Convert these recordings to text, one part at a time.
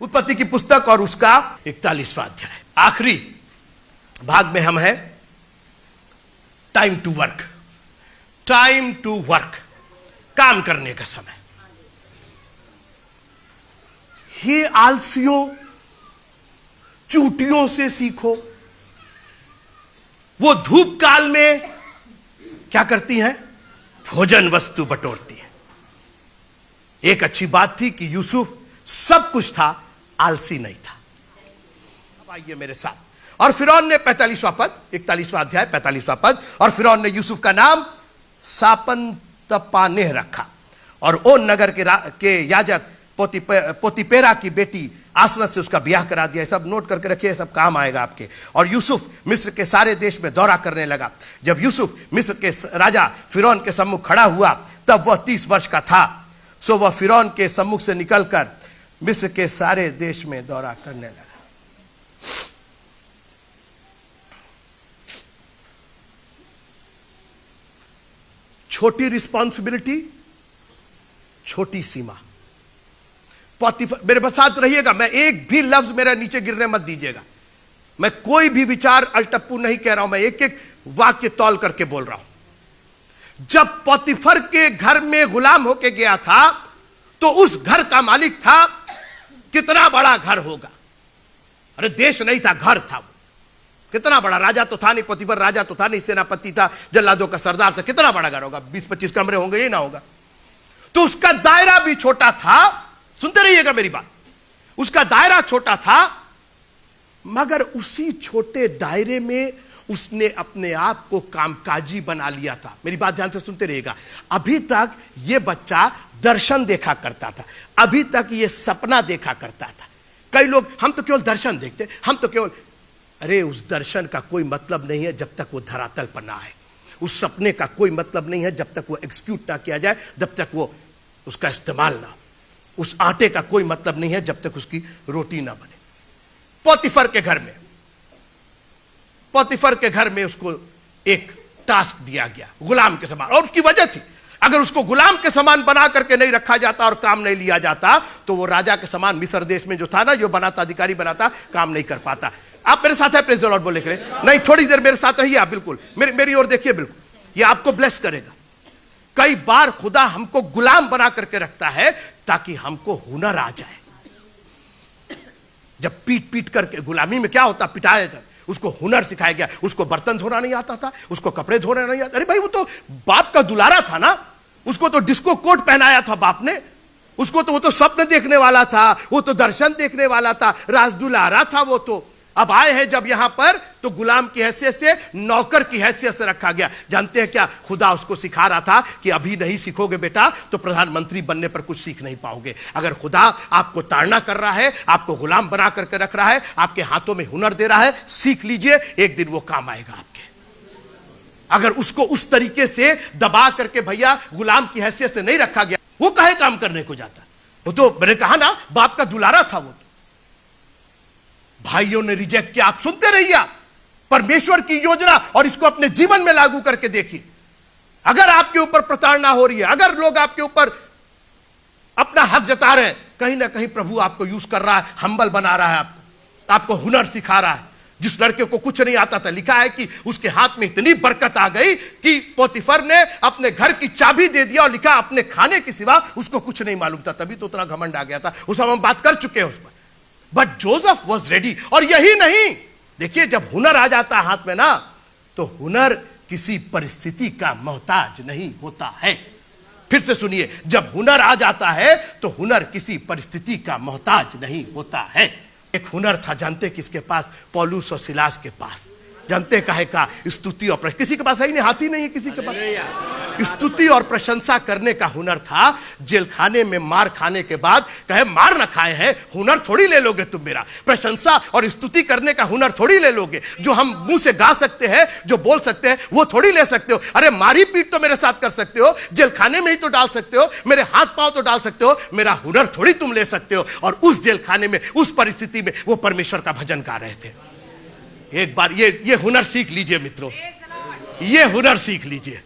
उत्पत्ति की पुस्तक और उसका 41वां अध्याय, आखिरी भाग में हम हैं। Time to work, time to work, काम करने का समय। हे आलसियों, चूटियों से सीखो। वो धूप काल में क्या करती हैं? भोजन वस्तु बटोरती हैं। एक अच्छी बात थी कि यूसुफ सब कुछ था, आलसी नहीं था। अब आइए मेरे साथ। और फिरौन ने 45वां पद, 41वां अध्याय 45वां पद, और फिरौन ने यूसुफ का नाम सापनतपानेह रखा और ओन नगर के याजक पोतीपेरा की बेटी आसनत से उसका ब्याह करा दिया। सब नोट करके रखिए, सब काम आएगा आपके। और यूसुफ मिस्र के सारे देश में दौरा करने लगा। जब यूसुफ मिस्र के राजा फिरौन के सम्मुख खड़ा हुआ तब वह 30 वर्ष का था। सो वह फिरौन के सम्मुख से निकलकर मिस्र के सारे देश में दौरा करने लगा। छोटी रिस्पॉन्सिबिलिटी, छोटी सीमा। पोतीफर, मेरे साथ रहिएगा, मैं एक भी लफ्ज मेरा नीचे गिरने मत दीजिएगा। मैं कोई भी विचार अल्टप्पू नहीं कह रहा हूं, मैं एक एक वाक्य तौल करके बोल रहा हूं। जब पोतीफर के घर में गुलाम होके गया था तो उस घर का मालिक था। कितना बड़ा घर होगा? अरे देश नहीं था, घर था। वो कितना बड़ा, राजा तो था नहीं, पोतीफर राजा तो था नहीं, सेनापति था, जल्लादों का सरदार था। कितना बड़ा घर होगा? 20-25 कमरे होंगे, ये ना होगा। तो उसका दायरा भी छोटा था। सुनते रहिएगा मेरी बात। उसका दायरा छोटा था, मगर उसी छोटे दायरे में उसने अपने आप को कामकाजी बना लिया था। मेरी बात ध्यान से सुनते रहिएगा। अभी तक यह बच्चा दर्शन देखा करता था, अभी तक यह सपना देखा करता था। कई लोग, हम तो केवल दर्शन देखते, हम तो केवल, अरे उस दर्शन का कोई मतलब नहीं है जब तक वो धरातल पर ना आए। उस सपने का कोई मतलब नहीं है जब तक वो एग्जीक्यूट ना किया जाए, जब तक वो उसका इस्तेमाल ना। उस आटे का कोई मतलब नहीं है जब तक उसकी रोटी ना बने। पोतीफर के घर में उसको एक टास्क दिया गया, गुलाम के समान। और उसकी वजह थी, अगर उसको गुलाम के समान बना करके नहीं रखा जाता और काम नहीं लिया जाता तो वो राजा के समान मिस्र देश में जो था ना, जो बनाता, अधिकारी बनाता, काम नहीं कर पाता। आप मेरे साथ है प्रेज़ द लॉर्ड बोले के लिए? नहीं, थोड़ी देर मेरे साथ रहिए आप, बिल्कुल मेरी ओर देखिए, बिल्कुल ये आपको ब्लेस करेगा। कई बार खुदा हमको गुलाम बना करके रखता है ताकि हमको हुनर आ जाए। जब पीट पीट करके, गुलामी में क्या होता, पिटाया जाता, उसको हुनर सिखाया गया। उसको बर्तन धोना नहीं आता था, उसको कपड़े धोना नहीं आता। अरे भाई, वो तो बाप का दुलारा था ना, उसको तो डिस्को कोट पहनाया था बाप ने। उसको तो, वो तो स्वप्न देखने वाला था, वो तो दर्शन देखने वाला था, राज दुलारा था वो तो। अब आए हैं जब यहां पर, तो गुलाम की हैसियत से नौकर की हैसियत से रखा गया। जानते हैं क्या? खुदा उसको सिखा रहा था कि अभी नहीं सीखोगे बेटा तो प्रधानमंत्री बनने पर कुछ सीख नहीं पाओगे। अगर खुदा आपको ताड़ना कर रहा है, आपको गुलाम बना करके रख रहा है, आपके हाथों में हुनर दे रहा है, सीख लीजिए, एक दिन वो काम आएगा आपके। अगर उसको उस तरीके से दबा करके भैया गुलाम की हैसियत से नहीं रखा गया, वो काहे काम करने को जाता? वो तो मैंने कहा ना, बाप का दुलारा था वो। भाइयों ने रिजेक्ट किया। आप सुनते रहिए, परमेश्वर की योजना, और इसको अपने जीवन में लागू करके देखिए। अगर आपके ऊपर प्रताड़ना हो रही है, अगर लोग आपके ऊपर अपना हक जता रहे हैं, कहीं ना कहीं प्रभु आपको यूज कर रहा है, हम्बल बना रहा है, आपको हुनर सिखा रहा है। जिस लड़के को कुछ नहीं आता था, लिखा है कि उसके हाथ में इतनी बरकत आ गई कि पोतीफर ने अपने घर की चाबी दे दिया और लिखा अपने खाने के सिवा उसको कुछ नहीं मालूम था। तभी तो उतना घमंड आ गया था। उस समय हम बात कर चुके हैं उस पर। But Joseph was ready. और यही नहीं, देखिए, जब हुनर आ जाता है हाथ में ना, तो हुनर किसी परिस्थिति का मोहताज नहीं होता है। फिर से सुनिए, जब हुनर आ जाता है तो हुनर किसी परिस्थिति का मोहताज नहीं होता है। एक हुनर था, जानते किसके पास? पौलुस और सिलास के पास। जानते काहे का? स्तुति और किसी के पास है ही नहीं, हाथी नहीं है किसी के पास। स्तुति और प्रशंसा करने का हुनर था। जेल खाने में मार खाने के बाद कहे, मार न खाए हैं, हुनर थोड़ी ले लोगे तुम मेरा। प्रशंसा और स्तुति करने का हुनर थोड़ी ले लोगे। जो हम मुंह से गा सकते हैं, जो बोल सकते हैं, वो थोड़ी ले सकते हो। अरे मारी पीट तो मेरे साथ कर सकते हो, जेल खाने में ही तो डाल सकते हो, मेरे हाथ पांव तो डाल सकते हो, मेरा हुनर थोड़ी तुम ले सकते हो। और उस जेल खाने में, उस परिस्थिति में वो परमेश्वर का भजन गा रहे थे। एक बार ये हुनर सीख लीजिए मित्रों, ये हुनर सीख लीजिए।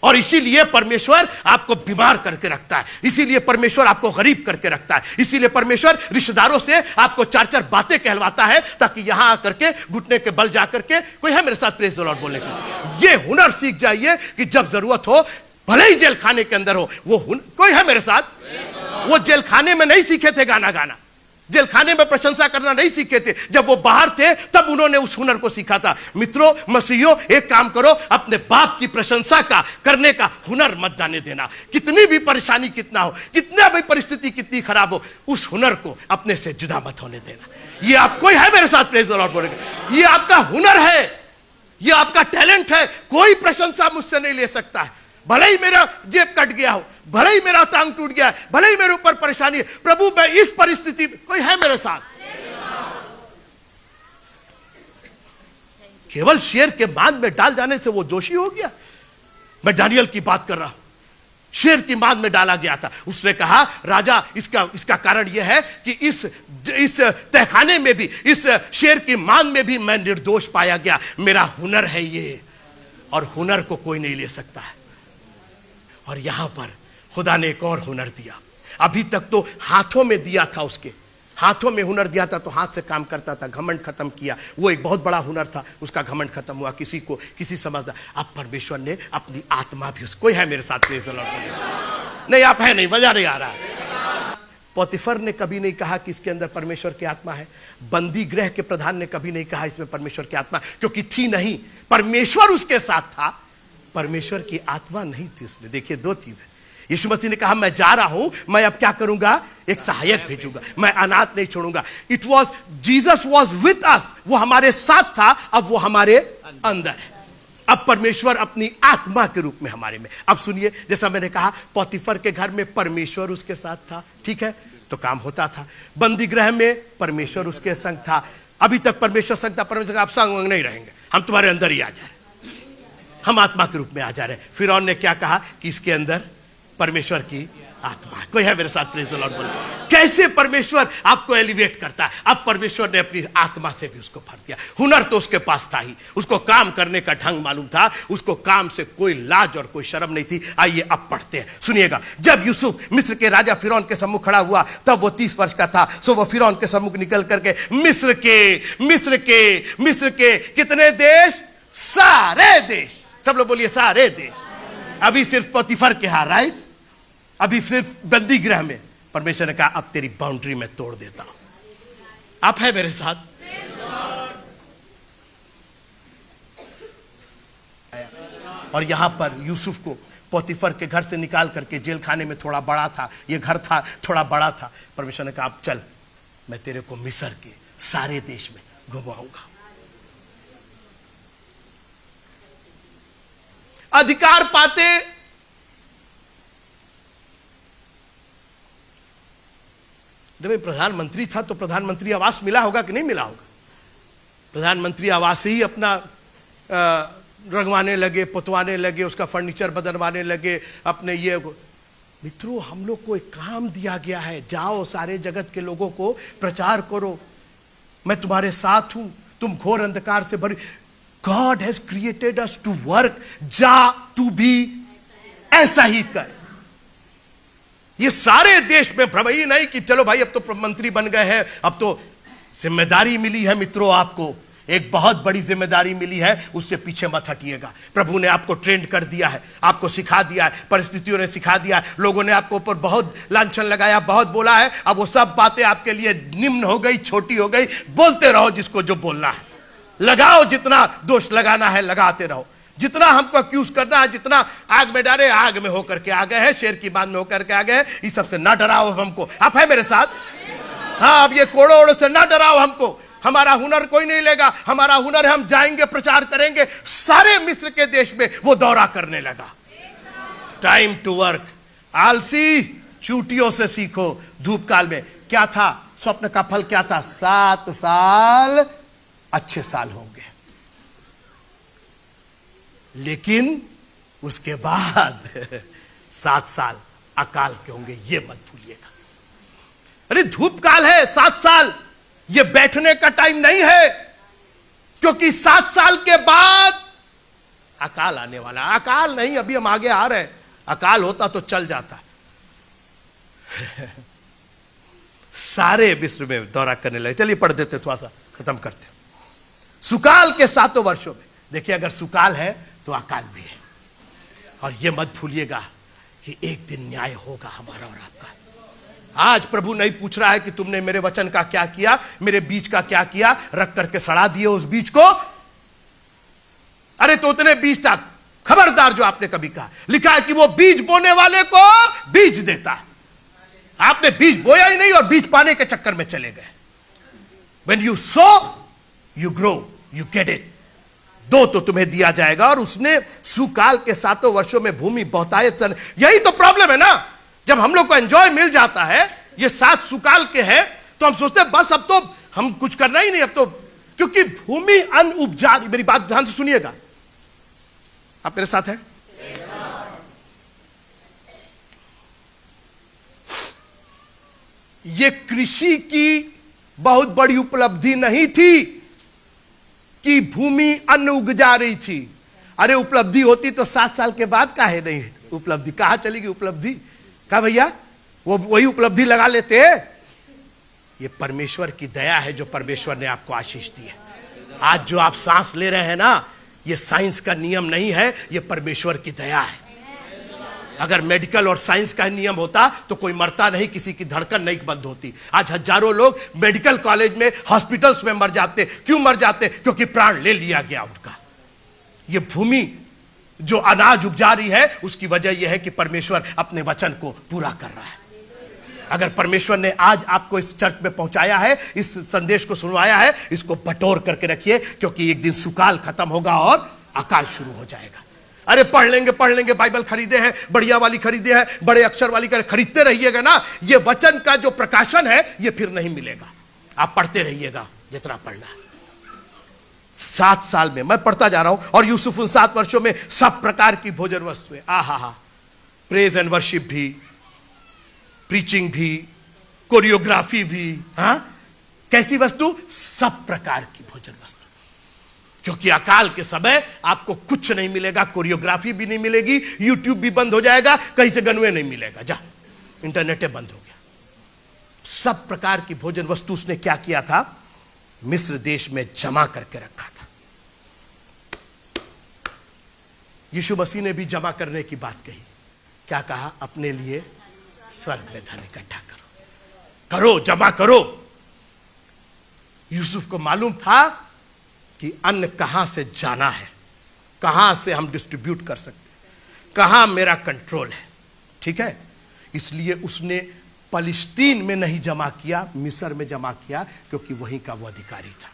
और इसीलिए परमेश्वर आपको बीमार करके रखता है, इसीलिए परमेश्वर आपको गरीब करके रखता है, इसीलिए परमेश्वर रिश्तेदारों से आपको चार चार बातें कहलवाता है ताकि यहां आकर के घुटने के बल जाकर के, कोई है मेरे साथ प्रेज द लॉर्ड बोलने की, ये हुनर सीख जाइए कि जब जरूरत हो, भले ही जेल खाने के अंदर हो, वो कोई है मेरे साथ, वो जेल खाने में नहीं सीखे थे गाना गाना, जेल खाने में प्रशंसा करना नहीं सीखे थे, जब वो बाहर थे तब उन्होंने उस हुनर को सीखा था। मित्रों, मसीहियों, एक काम करो, अपने बाप की प्रशंसा का करने का हुनर मत जाने देना। कितनी भी परेशानी कितना हो, कितना भी परिस्थिति कितनी खराब हो, उस हुनर को अपने से जुदा मत होने देना। ये आप, कोई है मेरे साथ प्रेज द लॉर्ड बोलेंगे, ये आपका हुनर है, ये आपका टैलेंट है, कोई प्रशंसा मुझसे नहीं ले सकता है। भले ही मेरा जेब कट गया हो, भले ही मेरा टांग टूट गया है, भले ही मेरे ऊपर परेशानी है, प्रभु मैं इस परिस्थिति में, कोई है मेरे साथ, केवल शेर के बांध में डाल जाने से वो दोषी हो गया। मैं दानियल की बात कर रहा हूं, शेर की बांध में डाला गया था, उसने कहा राजा इसका कारण यह है कि इस तहखाने में भी, इस शेर की बांध में भी मैं निर्दोष पाया गया, मेरा हुनर है ये, और हुनर को कोई नहीं ले सकता है। और यहां पर खुदा ने एक और हुनर दिया, अभी तक तो हाथों में दिया था, उसके हाथों में हुनर दिया था तो हाथ से काम करता था, घमंड खत्म किया, वो एक बहुत बड़ा हुनर था, उसका घमंड खत्म हुआ, किसी समझदार। अब परमेश्वर ने अपनी आत्मा भी, कोई है मेरे साथ प्रेज द लॉर्ड, नहीं आप है नहीं, मजा नहीं आ रहा है। पोतीफर ने कभी नहीं कहा कि इसके अंदर परमेश्वर की आत्मा है, बंदी गृह के प्रधान ने कभी नहीं कहा इसमें परमेश्वर की आत्मा, क्योंकि थी नहीं, परमेश्वर उसके साथ था, परमेश्वर की आत्मा नहीं थी उसमें। देखिए दो चीजें, यीशु मसीह ने कहा मैं जा रहा हूं, मैं अब क्या करूंगा, एक सहायक भेजूंगा, मैं अनाथ नहीं छोड़ूंगा। It was, Jesus was with us, वो हमारे साथ था, अब वो हमारे अंदर है। अब परमेश्वर अपनी आत्मा के रूप में हमारे में। अब सुनिए, जैसा मैंने कहा पोतीफर के घर में परमेश्वर उसके साथ था, ठीक है, तो काम होता था। बंदी गृह में परमेश्वर उसके संग था, अभी तक परमेश्वर संग था, परमेश्वर आप संग नहीं रहेंगे, हम तुम्हारे अंदर ही आ जाए, हम आत्मा के रूप में आ जा रहे हैं। फिरौन ने क्या कहा कि इसके अंदर परमेश्वर की आत्मा है। कोई है मेरे साथ प्रेज द लॉर्ड बोले, कैसे परमेश्वर आपको एलिवेट करता है। अब परमेश्वर ने अपनी आत्मा से भी उसको भर दिया, हुनर तो उसके पास था ही, उसको काम करने का ढंग मालूम था, उसको काम से कोई लाज और कोई शर्म नहीं थी। आइए अब पढ़ते हैं, सुनिएगा। जब यूसुफ मिस्र के राजा फिरौन के सम्मुख खड़ा हुआ तब वो 30 वर्ष का था, सो वो फिरौन के सम्मुख निकल करके मिस्र के कितने देश, सारे देश, सब लोग बोलिए सारे देश, अभी सिर्फ पोतीफर के हाथ, राइट, अभी सिर्फ बंदी गृह में, परमेश्वर ने कहा अब तेरी बाउंड्री में तोड़ देता हूं। आप है मेरे साथ, और यहां पर यूसुफ को पोतीफर के घर से निकाल करके जेल खाने में, थोड़ा बड़ा था ये घर, था थोड़ा बड़ा था, परमेश्वर ने कहा अब चल, मैं तेरे को मिस्र के सारे देश में घुमाऊंगा। अधिकार पाते जब प्रधानमंत्री था तो प्रधानमंत्री आवास मिला होगा कि नहीं मिला होगा, प्रधानमंत्री आवास ही अपना रंगवाने लगे, पुतवाने लगे, उसका फर्नीचर बदलवाने लगे, अपने ये। मित्रों, हम लोग को एक काम दिया गया है, जाओ सारे जगत के लोगों को प्रचार करो, मैं तुम्हारे साथ हूं, तुम घोर अंधकार से भरी। God has created us to work, जा तू भी ऐसा ही कर। ये सारे देश में भ्रम ही नहीं कि चलो भाई अब तो मंत्री बन गए हैं, अब तो जिम्मेदारी मिली है। मित्रों, आपको एक बहुत बड़ी जिम्मेदारी मिली है, उससे पीछे मत हटिएगा। प्रभु ने आपको ट्रेंड कर दिया है, आपको सिखा दिया है, परिस्थितियों ने सिखा दिया है, लोगों ने आपको ऊपर बहुत लांछन लगाया, बहुत बोला है, अब वो सब बातें आपके लिए निम्न हो गई, छोटी हो गई। बोलते रहो जिसको जो बोलना है, लगाओ जितना दोष लगाना है लगाते रहो, जितना हमको अक्यूज करना है, जितना आग में डाले, आग में होकर के आ गए हैं, शेर की बांध में होकर के आ गए हैं, इस सबसे ना डराओ हमको। आप है मेरे साथ, हाँ, अब ये कोड़ो ओड़ो से ना डराओ हमको, हमारा हुनर कोई नहीं लेगा, हमारा हुनर है हम जाएंगे, प्रचार करेंगे। सारे मिस्र के देश में वो दौरा करने लगा। Time to work. आलसी चूटियों से सीखो। धूप काल में क्या था, स्वप्न का फल क्या था, 7 साल अच्छे साल होंगे, लेकिन उसके बाद 7 साल अकाल के होंगे, ये मत भूलिएगा। अरे धूप काल है, 7 साल, ये बैठने का टाइम नहीं है, क्योंकि 7 साल के बाद अकाल आने वाला। अकाल नहीं, अभी हम आगे आ रहे हैं। अकाल होता तो चल जाता। सारे विश्व में दौरा करने लगे। चलिए पढ़ देते, थोड़ा सा खत्म करते। सुकाल के 7 वर्षों में, देखिए अगर सुकाल है तो अकाल भी है। और यह मत भूलिएगा कि एक दिन न्याय होगा हमारा और आपका। आज प्रभु नहीं पूछ रहा है कि तुमने मेरे वचन का क्या किया, मेरे बीज का क्या किया, रख करके सड़ा दिए उस बीज को। अरे तो उतने बीज था, खबरदार जो आपने कभी कहा। लिखा है कि वो बीज बोने वाले को बीज देता है। आपने बीज बोया ही नहीं और बीज पाने के चक्कर में चले गए। When you sow, you grow, you get it. दो तो तुम्हें दिया जाएगा। और उसने सुकाल के 7 वर्षों में भूमि बहुतायत। यही तो प्रॉब्लम है ना, जब हम लोग को एंजॉय मिल जाता है, ये 7 सुकाल के हैं, तो हम सोचते हैं बस अब तो हम कुछ करना ही नहीं, अब तो, क्योंकि भूमि अन्न उपजा रही। मेरी बात ध्यान से सुनिएगा, आप मेरे साथ हैं? ये कृषि की बहुत बड़ी उपलब्धि नहीं थी कि भूमि अन्न उगजा रही थी। अरे उपलब्धि होती तो 7 साल के बाद काहे नहीं उपलब्धि, कहां चलेगी उपलब्धि? कहा भैया वो वही उपलब्धि लगा लेते। ये परमेश्वर की दया है जो परमेश्वर ने आपको आशीष दी है। आज जो आप सांस ले रहे हैं ना, ये साइंस का नियम नहीं है, ये परमेश्वर की दया है। अगर मेडिकल और साइंस का नियम होता तो कोई मरता नहीं, किसी की धड़कन नहीं बंद होती। आज हजारों लोग मेडिकल कॉलेज में, हॉस्पिटल्स में मर जाते। क्यों मर जाते? क्योंकि प्राण ले लिया गया उनका। ये भूमि जो अनाज उपजा रही है, उसकी वजह यह है कि परमेश्वर अपने वचन को पूरा कर रहा है। अगर परमेश्वर ने आज आपको इस चर्च में पहुंचाया है, इस संदेश को सुनवाया है, इसको बटोर करके रखिए, क्योंकि एक दिन सुकाल खत्म होगा और अकाल शुरू हो जाएगा। अरे पढ़ लेंगे, बाइबल खरीदे हैं, बढ़िया वाली खरीदे हैं, बड़े अक्षर वाली खरीदते रहिएगा ना, ये वचन का जो प्रकाशन है ये फिर नहीं मिलेगा। आप पढ़ते रहिएगा जितना पढ़ना है। 7 साल में मैं पढ़ता जा रहा हूं, और यूसुफ उन 7 वर्षों में सब प्रकार की भोजन वस्तुएं, प्रेज एंड वर्शिप भी, प्रीचिंग भी, कोरियोग्राफी भी, कैसी वस्तु? सब प्रकार की भोजन वस्तु। क्योंकि अकाल के समय आपको कुछ नहीं मिलेगा, कोरियोग्राफी भी नहीं मिलेगी, यूट्यूब भी बंद हो जाएगा, कहीं से गनवे नहीं मिलेगा, जा इंटरनेट बंद हो गया। सब प्रकार की भोजन वस्तु उसने क्या किया था? मिस्र देश में जमा करके रखा था। यीशु मसीह ने भी जमा करने की बात कही। क्या कहा? अपने लिए स्वर्ग में धन इकट्ठा करो, जमा करो। यूसुफ को मालूम था कि अन्न कहां से जाना है, कहां से हम डिस्ट्रीब्यूट कर सकते हैं, कहां मेरा कंट्रोल है। ठीक है, इसलिए उसने फलस्तीन में नहीं जमा किया, मिस्र में जमा किया, क्योंकि वहीं का वो अधिकारी था।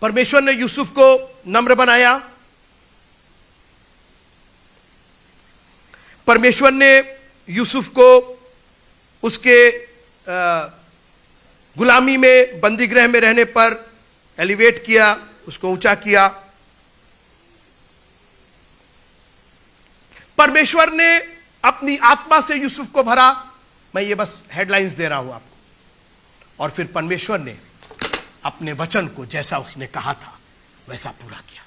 परमेश्वर ने यूसुफ को नम्र बनाया। परमेश्वर ने यूसुफ को उसके गुलामी में, बंदी गृह में रहने पर एलिवेट किया, उसको ऊंचा किया। परमेश्वर ने अपनी आत्मा से यूसुफ को भरा। मैं ये बस हेडलाइंस दे रहा हूं आपको। और फिर परमेश्वर ने अपने वचन को, जैसा उसने कहा था वैसा पूरा किया।